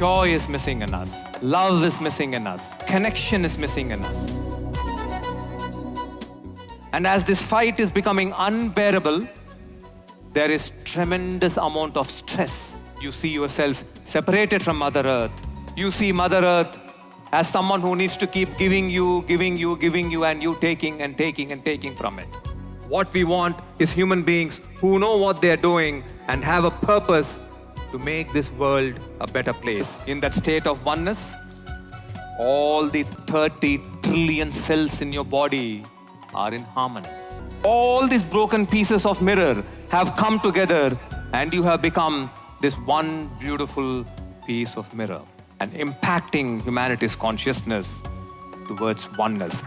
Joy is missing in us. Love is missing in us. Connection is missing in us. And as this fight is becoming unbearable, there is tremendous amount of stress. You see yourself separated from Mother Earth. You see Mother Earth as someone who needs to keep giving you, and you taking from it. What we want is human beings who know what they are doing and have a purpose to make this world a better place. In that state of oneness, all the 30 trillion cells in your body are in harmony. All these broken pieces of mirror have come together and you have become this one beautiful piece of mirror and impacting humanity's consciousness towards oneness.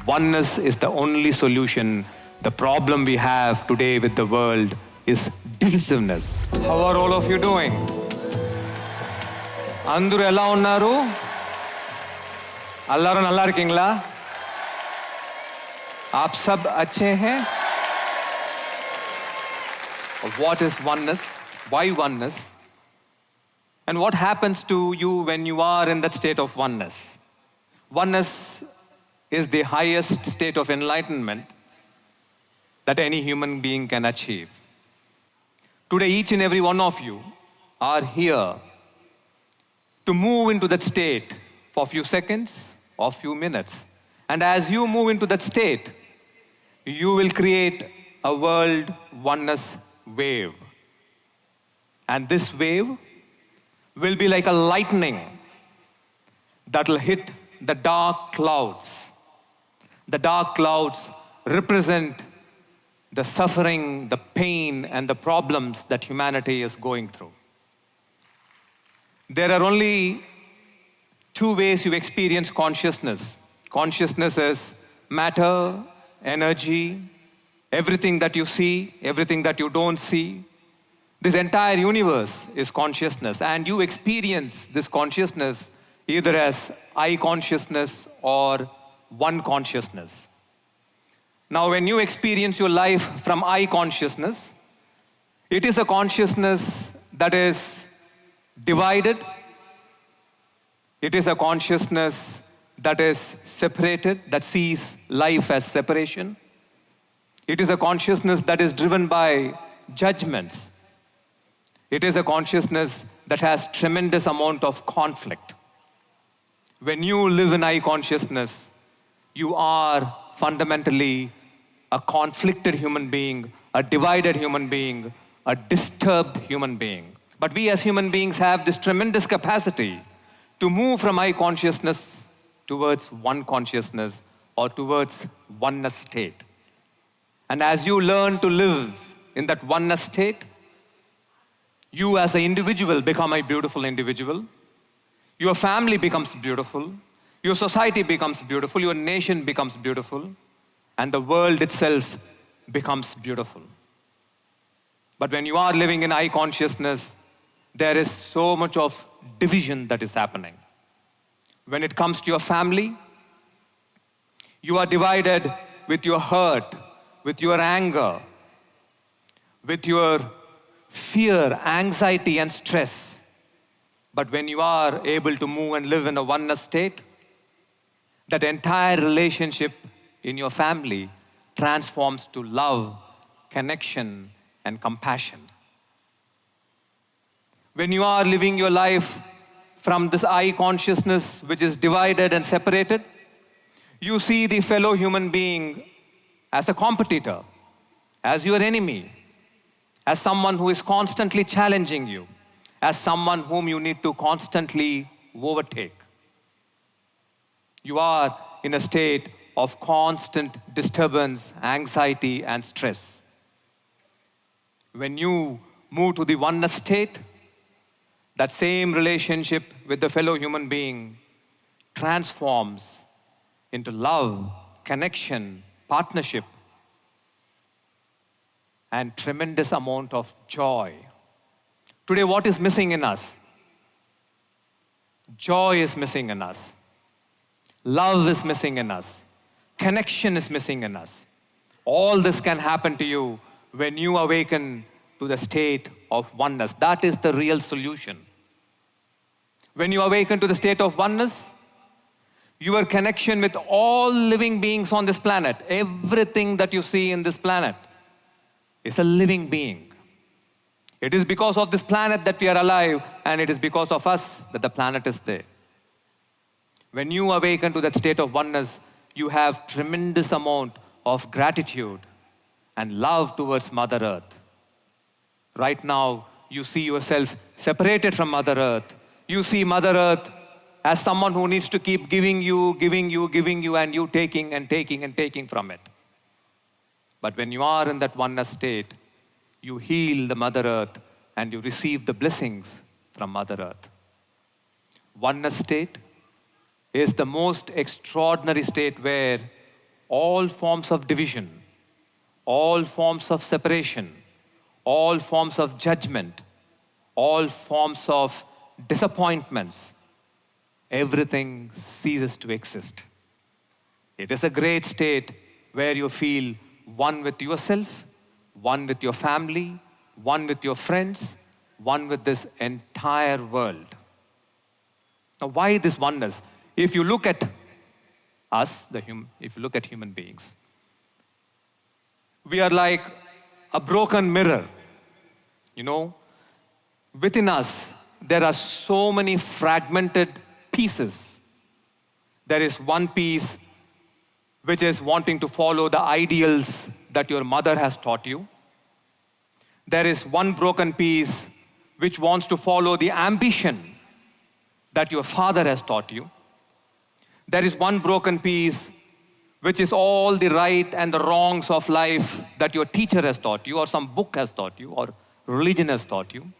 Oneness is the only solution. The problem we have today with the world is divisiveness. How are all of you doing? Andru ella unnaru? Allaru nalla irkingla? Aap sab acche hain? What is oneness? Why oneness? And what happens to you when you are in that state of oneness? Oneness is the highest state of enlightenment that any human being can achieve. Today, each and every one of you are here to move into that state for a few seconds or a few minutes. And as you move into that state, you will create a world oneness wave. And this wave will be like a lightning that will hit the dark clouds. The dark clouds represent the suffering, the pain, and the problems that humanity is going through. There are only two ways you experience consciousness. Consciousness is matter, energy, everything that you see, everything that you don't see. This entire universe is consciousness, and you experience this consciousness either as I consciousness or one consciousness. Now, when you experience your life from I consciousness, it is a consciousness that is divided. It is a consciousness that is separated, that sees life as separation. It is a consciousness that is driven by judgments. It is a consciousness that has tremendous amount of conflict. When you live in I consciousness, you are fundamentally a conflicted human being, a divided human being, a disturbed human being. But we as human beings have this tremendous capacity to move from I consciousness towards one consciousness or towards oneness state. And as you learn to live in that oneness state, you as an individual become a beautiful individual. Your family becomes beautiful. Your society becomes beautiful. Your nation becomes beautiful. And the world itself becomes beautiful. But when you are living in I consciousness, there is so much of division that is happening. When it comes to your family, you are divided with your hurt, with your anger, with your fear, anxiety, and stress. But when you are able to move and live in a oneness state, that entire relationship in your family transforms to love, connection, and compassion. When you are living your life from this I consciousness, which is divided and separated, you see the fellow human being as a competitor, as your enemy, as someone who is constantly challenging you, as someone whom you need to constantly overtake. You are in a state of constant disturbance, anxiety, and stress. When you move to the oneness state, that same relationship with the fellow human being transforms into love, connection, partnership, and tremendous amount of joy. Today, what is missing in us? Joy is missing in us. Love is missing in us. Connection is missing in us. All this can happen to you when you awaken to the state of oneness. That is the real solution. When you awaken to the state of oneness, your connection with all living beings on this planet, everything that you see in this planet is a living being. It is because of this planet that we are alive, and it is because of us that the planet is there. When you awaken to that state of oneness, you have tremendous amount of gratitude and love towards Mother Earth. Right now, you see yourself separated from Mother Earth. You see Mother Earth as someone who needs to keep giving you, and you taking and taking and taking from it. But when you are in that oneness state, you heal the Mother Earth and you receive the blessings from Mother Earth. Oneness state is the most extraordinary state where all forms of division, all forms of separation, all forms of judgment, all forms of disappointments, everything ceases to exist. It is a great state where you feel one with yourself, one with your family, one with your friends, one with this entire world. Now, why this oneness? If you look at us, if you look at human beings, we are like a broken mirror. Within us, there are so many fragmented pieces. There is one piece which is wanting to follow the ideals that your mother has taught you. There is one broken piece which wants to follow the ambition that your father has taught you. There is one broken piece which is all the right and the wrongs of life that your teacher has taught you, or some book has taught you, or religion has taught you.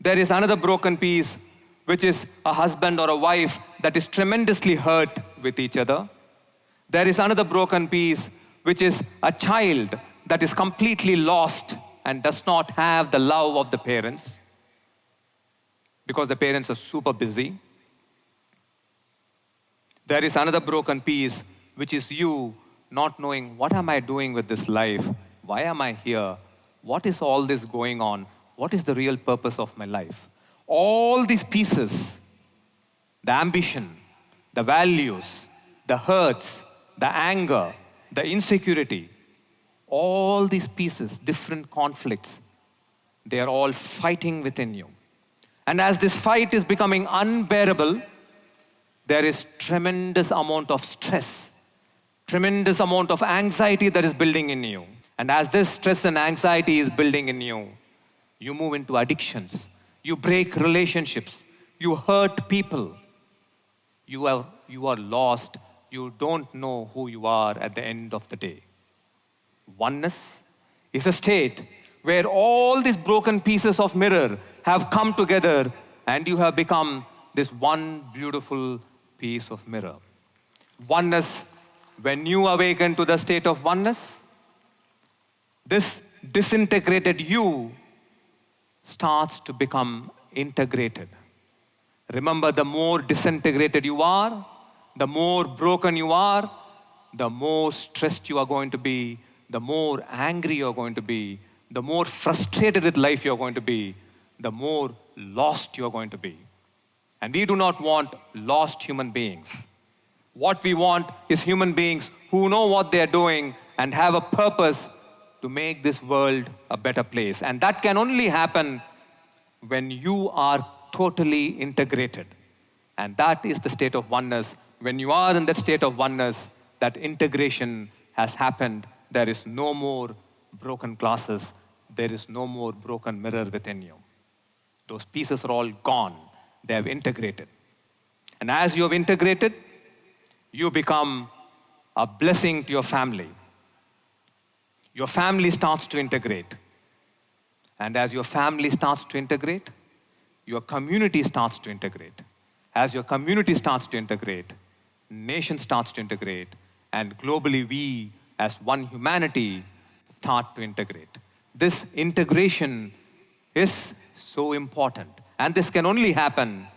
There is another broken piece which is a husband or a wife that is tremendously hurt with each other. There is another broken piece which is a child that is completely lost and does not have the love of the parents because the parents are super busy. There is another broken piece which is you not knowing, what am I doing with this life? Why am I here? What is all this going on? What is the real purpose of my life? All these pieces, the ambition, the values, the hurts, the anger, the insecurity, all these pieces, different conflicts, they are all fighting within you. And as this fight is becoming unbearable, there is tremendous amount of stress, tremendous amount of anxiety that is building in you. And as this stress and anxiety is building in you, you move into addictions, you break relationships, you hurt people, you are lost, you don't know who you are at the end of the day. Oneness is a state where all these broken pieces of mirror have come together and you have become this one beautiful piece of mirror. Oneness, when you awaken to the state of oneness, this disintegrated you starts to become integrated. Remember, the more disintegrated you are, the more broken you are, the more stressed you are going to be, the more angry you are going to be, the more frustrated with life you are going to be, the more lost you are going to be. And we do not want lost human beings. What we want is human beings who know what they are doing and have a purpose to make this world a better place. And that can only happen when you are totally integrated. And that is the state of oneness. When you are in that state of oneness, that integration has happened. There is no more broken glasses. There is no more broken mirror within you. Those pieces are all gone. They have integrated. And as you have integrated, you become a blessing to your family. Your family starts to integrate. And as your family starts to integrate, your community starts to integrate. As your community starts to integrate, nation starts to integrate, and globally we, as one humanity, start to integrate. This integration is so important. And this can only happen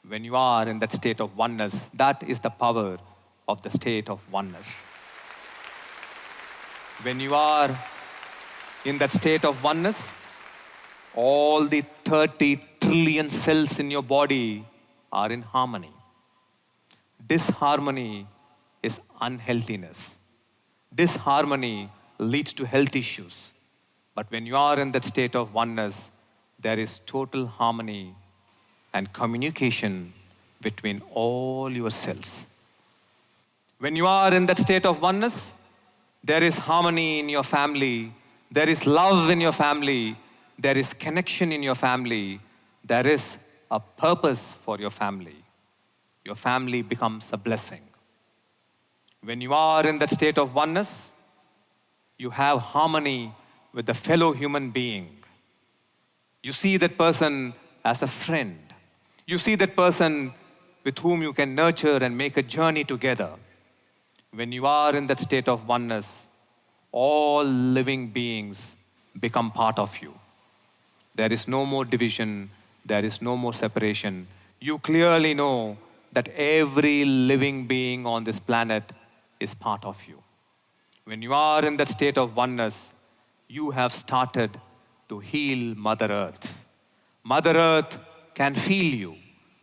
when you are in that state of oneness. That is the power of the state of oneness. When you are in that state of oneness, all the 30 trillion cells in your body are in harmony. Disharmony is unhealthiness. Disharmony leads to health issues. But when you are in that state of oneness, there is total harmony and communication between all your cells. When you are in that state of oneness, there is harmony in your family, there is love in your family, there is connection in your family, there is a purpose for your family. Your family becomes a blessing. When you are in that state of oneness, you have harmony with the fellow human being. You see that person as a friend. You see that person with whom you can nurture and make a journey together. When you are in that state of oneness, all living beings become part of you. There is no more division, there is no more separation. You clearly know that every living being on this planet is part of you. When you are in that state of oneness, you have started to heal Mother Earth. Mother Earth can feel you.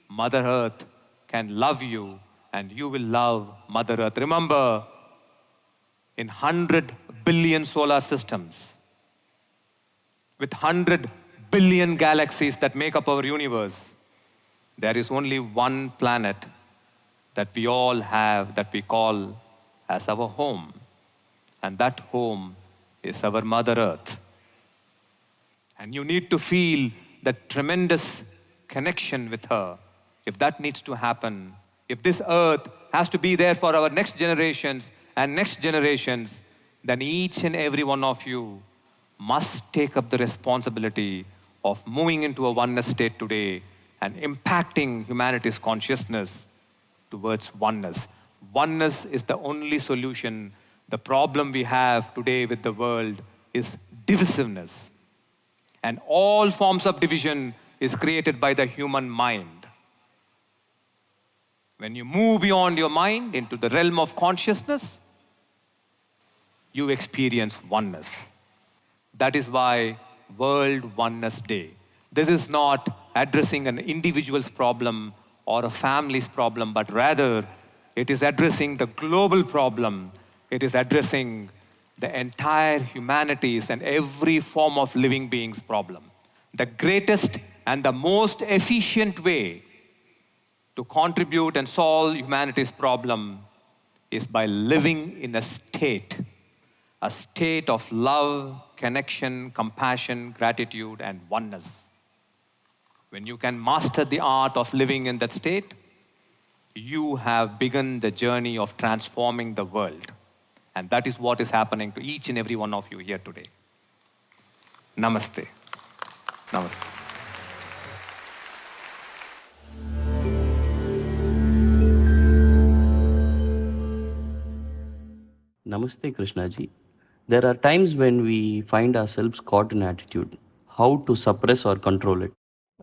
Mother Earth can love you, and you will love Mother Earth. Remember, in 100 billion solar systems, with 100 billion galaxies that make up our universe, there is only one planet that we all have that we call as our home. And that home is our Mother Earth. And you need to feel that tremendous connection with her. If that needs to happen, if this earth has to be there for our next generations and next generations, then each and every one of you must take up the responsibility of moving into a oneness state today and impacting humanity's consciousness towards oneness. Oneness is the only solution. The problem we have today with the world is divisiveness. And all forms of division is created by the human mind. When you move beyond your mind into the realm of consciousness, you experience oneness. That is why World Oneness Day. This is not addressing an individual's problem or a family's problem, but rather it is addressing the global problem. It is addressing the entire humanity's and every form of living being's problem. The greatest and the most efficient way to contribute and solve humanity's problem is by living in a state of love, connection, compassion, gratitude, and oneness. When you can master the art of living in that state, you have begun the journey of transforming the world. And that is what is happening to each and every one of you here today. Namaste. Namaste. Namaste, Krishnaji. There are times when we find ourselves caught in attitude. How to suppress or control it?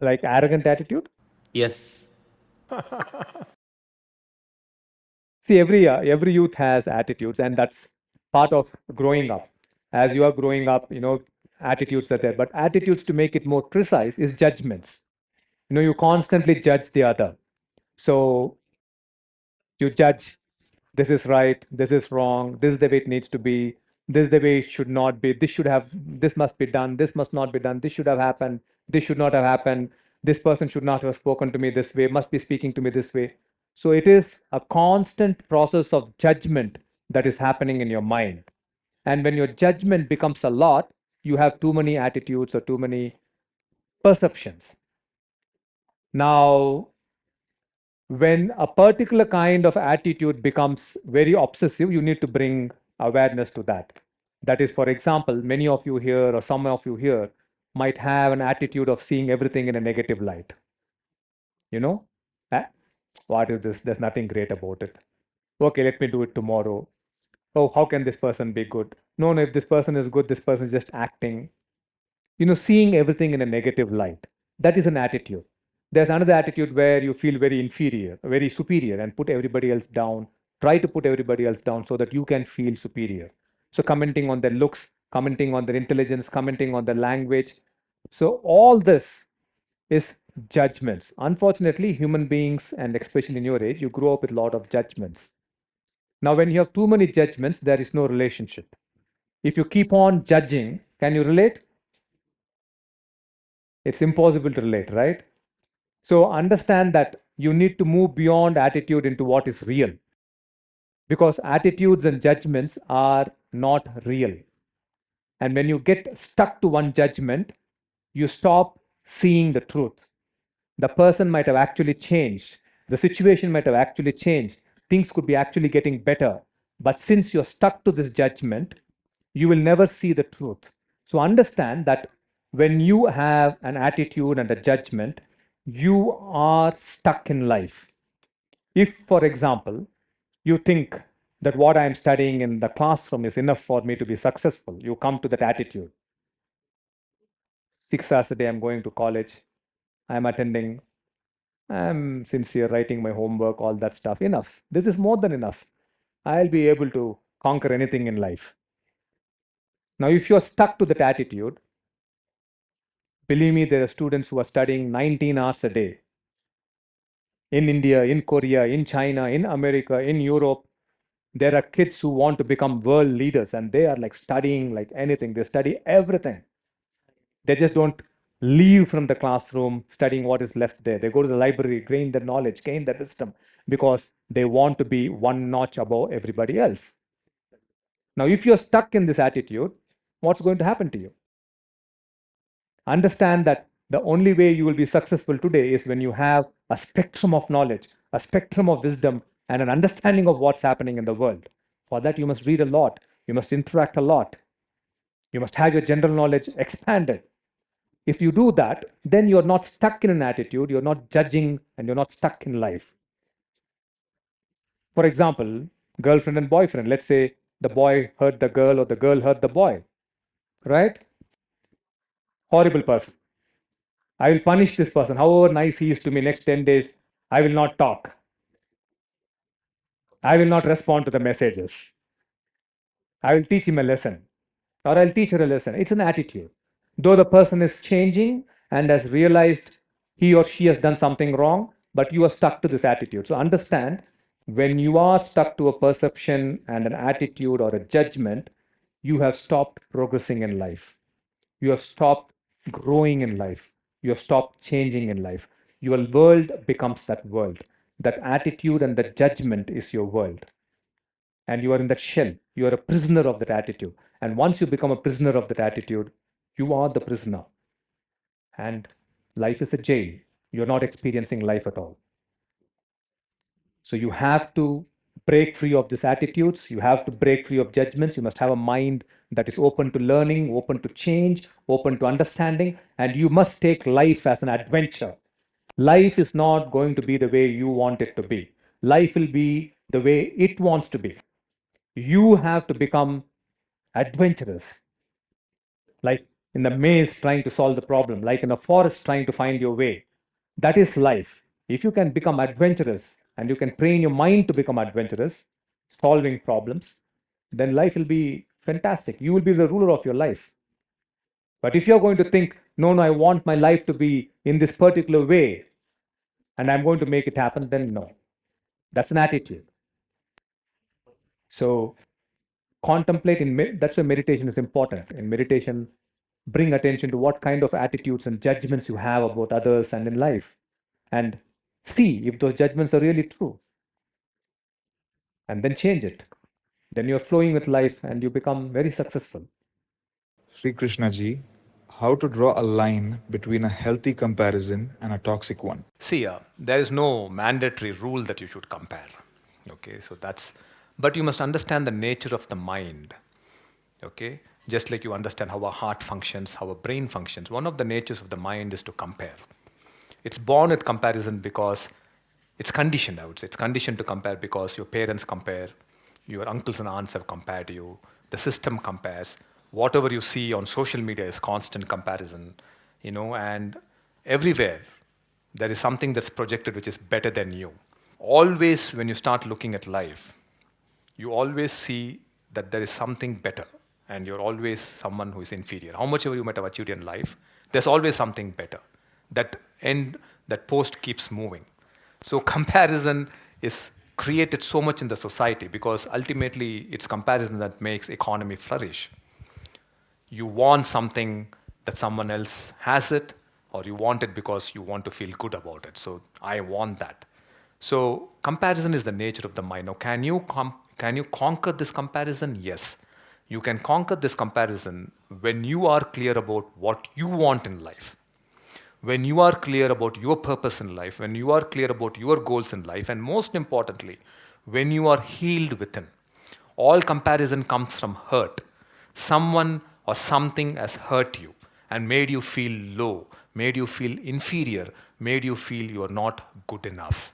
Like arrogant attitude? Yes. See, every youth has attitudes, and that's part of growing up. As you are growing up, attitudes are there. But attitudes, to make it more precise, is judgments. You constantly judge the other. So you judge, this is right, this is wrong, this is the way it needs to be, this is the way it should not be, this must be done, this must not be done, this should have happened, this should not have happened, this person should not have spoken to me this way, must be speaking to me this way. So it is a constant process of judgment that is happening in your mind. And when your judgment becomes a lot, you have too many attitudes or too many perceptions. Now, when a particular kind of attitude becomes very obsessive, you need to bring awareness to that. That is, for example, many of you here or some of you here might have an attitude of seeing everything in a negative light. "Ah, what is this? There's nothing great about it. Okay, let me do it tomorrow. Oh, how can this person be good? No, if this person is good, this person is just acting. Seeing everything in a negative light. That is an attitude. There's another attitude where you feel very inferior, very superior, and put everybody else down. Try to put everybody else down so that you can feel superior. So commenting on their looks, commenting on their intelligence, commenting on their language. So all this is judgments. Unfortunately, human beings, and especially in your age, you grow up with a lot of judgments. Now, when you have too many judgments, there is no relationship. If you keep on judging, can you relate? It's impossible to relate, right? So understand that you need to move beyond attitude into what is real. Because attitudes and judgments are not real. And when you get stuck to one judgment, you stop seeing the truth. The person might have actually changed. The situation might have actually changed. Things could be actually getting better. But since you're stuck to this judgment, you will never see the truth. So understand that when you have an attitude and a judgment, you are stuck in life. If, for example, you think that what I am studying in the classroom is enough for me to be successful, you come to that attitude. 6 hours a day, I'm going to college, I'm attending, I'm sincere, writing my homework, all that stuff. Enough. This is more than enough. I'll be able to conquer anything in life. Now, if you're stuck to that attitude, believe me, there are students who are studying 19 hours a day in India, in Korea, in China, in America, in Europe. There are kids who want to become world leaders and they are like studying like anything. They study everything. They just don't leave from the classroom studying what is left there. They go to the library, gain their knowledge, gain their wisdom because they want to be one notch above everybody else. Now, if you're stuck in this attitude, what's going to happen to you? Understand that the only way you will be successful today is when you have a spectrum of knowledge, a spectrum of wisdom, and an understanding of what's happening in the world. For that, you must read a lot, you must interact a lot, you must have your general knowledge expanded. If you do that, then you're not stuck in an attitude, you're not judging, and you're not stuck in life. For example, girlfriend and boyfriend. Let's say the boy hurt the girl or the girl hurt the boy, right? Horrible person. I will punish this person. However nice he is to me, next 10 days, I will not talk. I will not respond to the messages. I will teach him a lesson or I'll teach her a lesson. It's an attitude. Though the person is changing and has realized he or she has done something wrong, but you are stuck to this attitude. So understand, when you are stuck to a perception and an attitude or a judgment, you have stopped progressing in life. You have stopped growing in life. You have stopped changing in life. Your world becomes that world. That attitude and that judgment is your world. And you are in that shell. You are a prisoner of that attitude. And once you become a prisoner of that attitude, you are the prisoner. And life is a jail. You're not experiencing life at all. So you have to break free of these attitudes. You have to break free of judgments. You must have a mind that is open to learning, open to change, open to understanding. And you must take life as an adventure. Life is not going to be the way you want it to be. Life will be the way it wants to be. You have to become adventurous, like in the maze trying to solve the problem, like in a forest trying to find your way. That is life. If you can become adventurous and you can train your mind to become adventurous, solving problems, then life will be fantastic. You will be the ruler of your life. But if you're going to think, no, no, I want my life to be in this particular way and I'm going to make it happen, then no. That's an attitude. So contemplate that's why meditation is important. In meditation, bring attention to what kind of attitudes and judgments you have about others and in life, and see if those judgments are really true, and then change it. Then you're flowing with life and you become very successful. Sri Krishnaji, how to draw a line between a healthy comparison and a toxic one? See, there is no mandatory rule that you should compare. Okay, so but you must understand the nature of the mind. Okay, just like you understand how a heart functions, how a brain functions. One of the natures of the mind is to compare. It's born with comparison because it's conditioned, I would say. It's conditioned to compare because your parents compare, your uncles and aunts have compared you, the system compares. Whatever you see on social media is constant comparison, and everywhere there is something that's projected which is better than you. Always, when you start looking at life, you always see that there is something better and you're always someone who is inferior. How much ever you might have achieved in life, there's always something better. That post keeps moving. So comparison is created so much in the society because ultimately it's comparison that makes economy flourish. You want something that someone else has it, or you want it because you want to feel good about it. So I want that. So comparison is the nature of the mind. Now, can you conquer this comparison? Yes. You can conquer this comparison when you are clear about what you want in life. When you are clear about your purpose in life, when you are clear about your goals in life, and most importantly, when you are healed within. All comparison comes from hurt. Someone or something has hurt you and made you feel low, made you feel inferior, made you feel you are not good enough.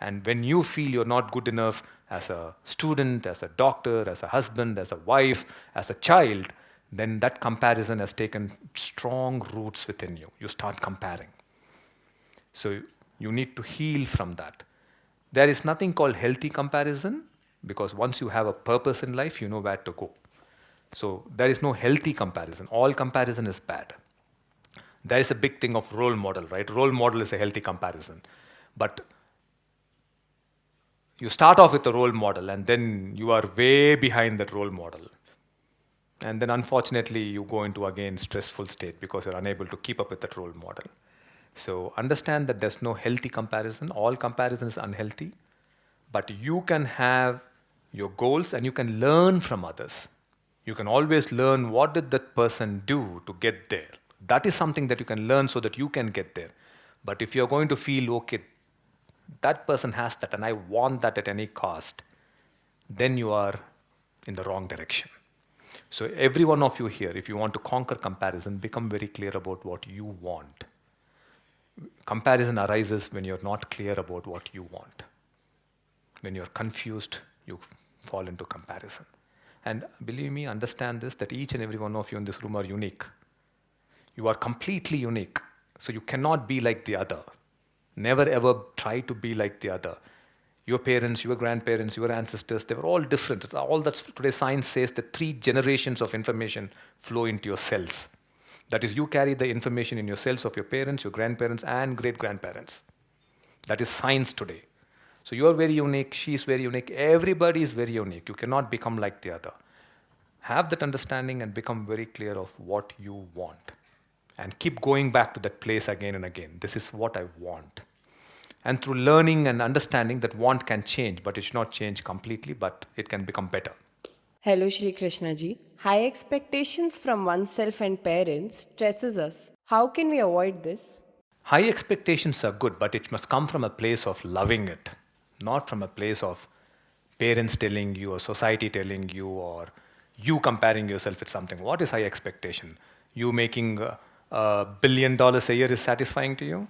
And when you feel you're not good enough as a student, as a doctor, as a husband, as a wife, as a child, then that comparison has taken strong roots within you. You start comparing. So you need to heal from that. There is nothing called healthy comparison because once you have a purpose in life, you know where to go. So there is no healthy comparison. All comparison is bad. There is a big thing of role model, right? Role model is a healthy comparison. But you start off with a role model and then you are way behind that role model. And then unfortunately, you go into again stressful state because you're unable to keep up with that role model. So understand that there's no healthy comparison. All comparison is unhealthy. But you can have your goals and you can learn from others. You can always learn what did that person do to get there. That is something that you can learn so that you can get there. But if you're going to feel, okay, that person has that and I want that at any cost, then you are in the wrong direction. So every one of you here, if you want to conquer comparison, become very clear about what you want. Comparison arises when you're not clear about what you want. When you're confused, you fall into comparison. And believe me, understand this, that each and every one of you in this room are unique. You are completely unique. So you cannot be like the other. Never ever try to be like the other. Your parents, your grandparents, your ancestors, they were all different. All that today science says that 3 generations of information flow into your cells. That is, you carry the information in your cells of your parents, your grandparents, and great-grandparents. That is science today. So you are very unique, she is very unique, everybody is very unique. You cannot become like the other. Have that understanding and become very clear of what you want. And keep going back to that place again and again. This is what I want. And through learning and understanding, that want can change, but it should not change completely, but it can become better. Hello, Sri Krishnaji. High expectations from oneself and parents stresses us. How can we avoid this? High expectations are good, but it must come from a place of loving it, not from a place of parents telling you or society telling you or you comparing yourself with something. What is high expectation? You making $1 billion a year is satisfying to you?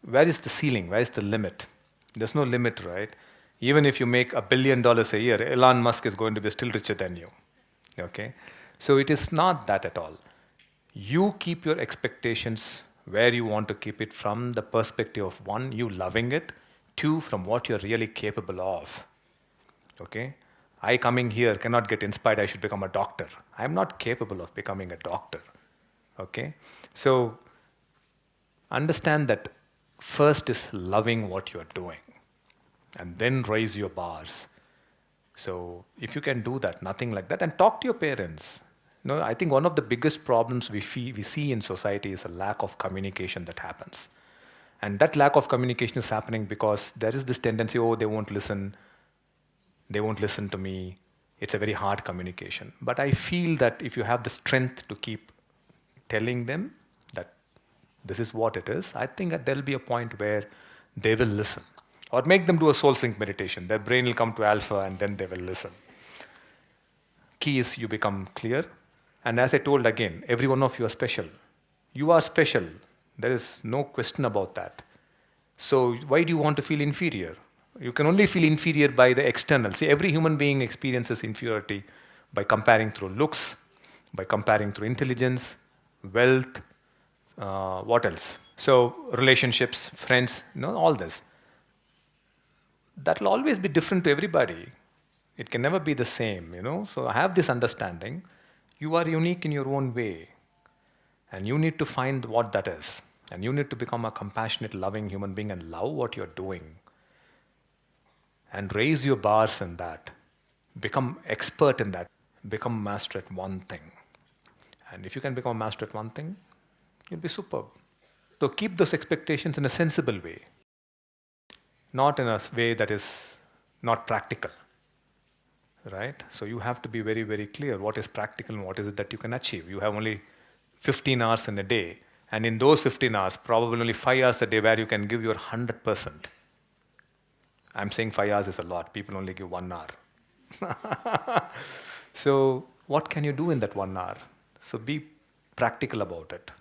Where is the ceiling? Where is the limit? There's no limit, right? Even if you make $1 billion a year, Elon Musk is going to be still richer than you. Okay? So it is not that at all. You keep your expectations where you want to keep it from the perspective of 1, you loving it, 2, from what you're really capable of. Okay? I coming here cannot get inspired, I should become a doctor. I'm not capable of becoming a doctor. Okay? So understand that first is loving what you're doing and then raise your bars. So if you can do that, nothing like that, and talk to your parents. I think one of the biggest problems we see in society is a lack of communication that happens. And that lack of communication is happening because there is this tendency, oh, they won't listen to me. It's a very hard communication. But I feel that if you have the strength to keep telling them that this is what it is, I think that there'll be a point where they will listen. Or make them do a soul sync meditation. Their brain will come to alpha and then they will listen. Key is you become clear. And as I told again, every one of you are special. You are special. There is no question about that. So why do you want to feel inferior? You can only feel inferior by the external. See, every human being experiences inferiority by comparing through looks, by comparing through intelligence, wealth, what else? So relationships, friends, all this. That will always be different to everybody. It can never be the same, So I have this understanding. You are unique in your own way. And you need to find what that is. And you need to become a compassionate, loving human being and love what you're doing. And raise your bars in that. Become expert in that. Become master at one thing. And if you can become a master at one thing, you'll be superb. So keep those expectations in a sensible way. Not in a way that is not practical. Right? So you have to be very, very clear what is practical and what is it that you can achieve. You have only 15 hours in a day. And in those 15 hours, probably only 5 hours a day where you can give your 100%. I'm saying 5 hours is a lot. People only give 1 hour. So what can you do in that 1 hour? So be practical about it.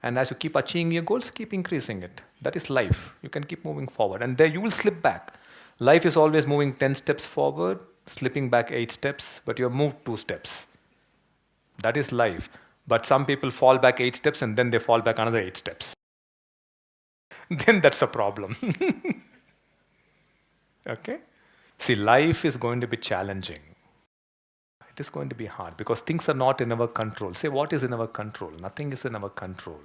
And as you keep achieving your goals, keep increasing it. That is life. You can keep moving forward. And there you will slip back. Life is always moving 10 steps forward, slipping back 8 steps, but you have moved 2 steps. That is life. But some people fall back 8 steps and then they fall back another 8 steps. Then that's a problem. Okay? See, life is going to be challenging. It is going to be hard because things are not in our control. Say, what is in our control? Nothing is in our control.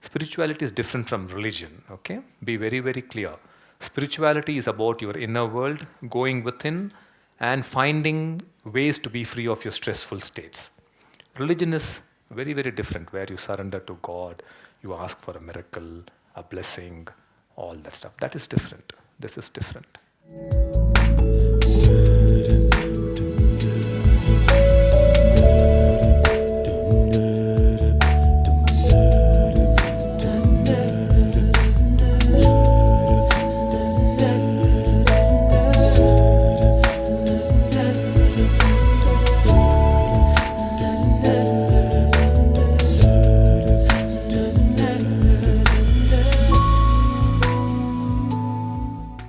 Spirituality is different from religion. Okay? Be very, very clear. Spirituality is about your inner world, going within and finding ways to be free of your stressful states. Religion is very, very different, where you surrender to God, you ask for a miracle, a blessing, all that stuff. That is different. This is different.